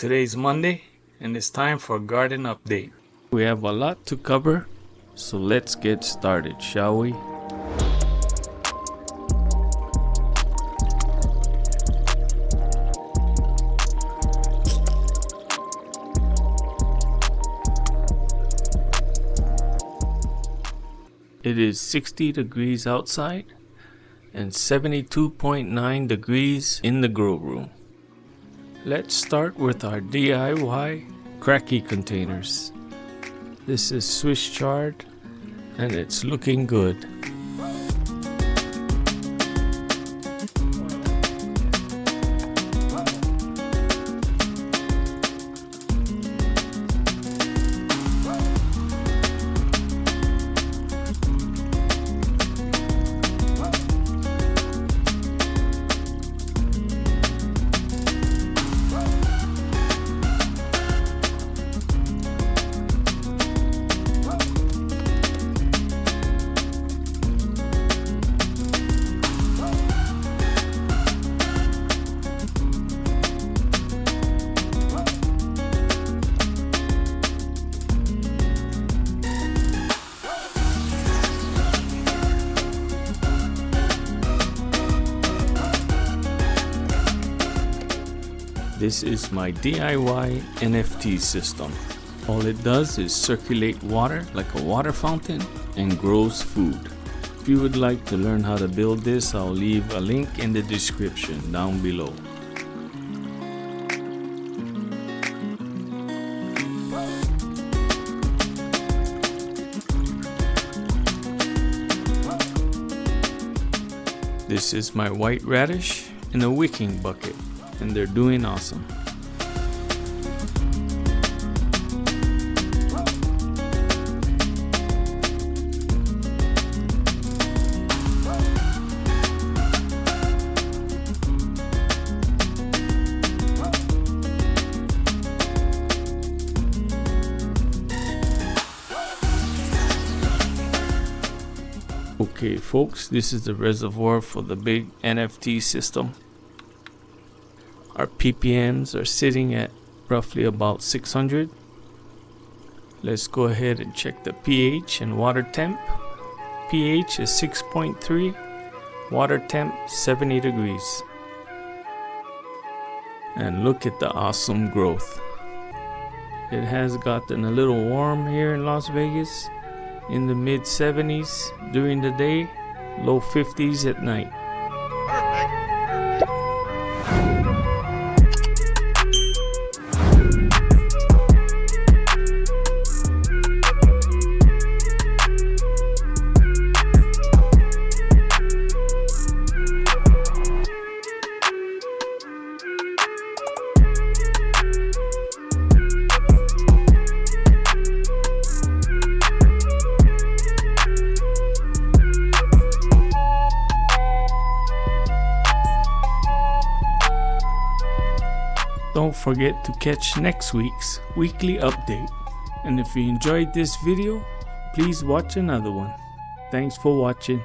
today's Monday and it's time for a garden update. We have a lot to cover, so let's get started, shall we? It is 60 degrees outside and 72.9 degrees in the grow room. Let's start with our DIY Kratky containers. This is Swiss chard and it's looking good. This is my DIY NFT system. All it does is circulate water like a water fountain and grows food. If you would like to learn how to build this, I'll leave a link in the description down below. This is my white radish in a wicking bucket, and they're doing awesome. Okay folks, this is the reservoir for the big NFT system. Our ppms are sitting at roughly about 600. Let's go ahead and check the pH and water temp. pH is 6.3, water temp 70 degrees. And look at the awesome growth. It has gotten a little warm here in Las Vegas, in the mid 70s during the day, low 50s at night. Don't forget to catch next week's weekly update. And if you enjoyed this video, please watch another one. Thanks for watching.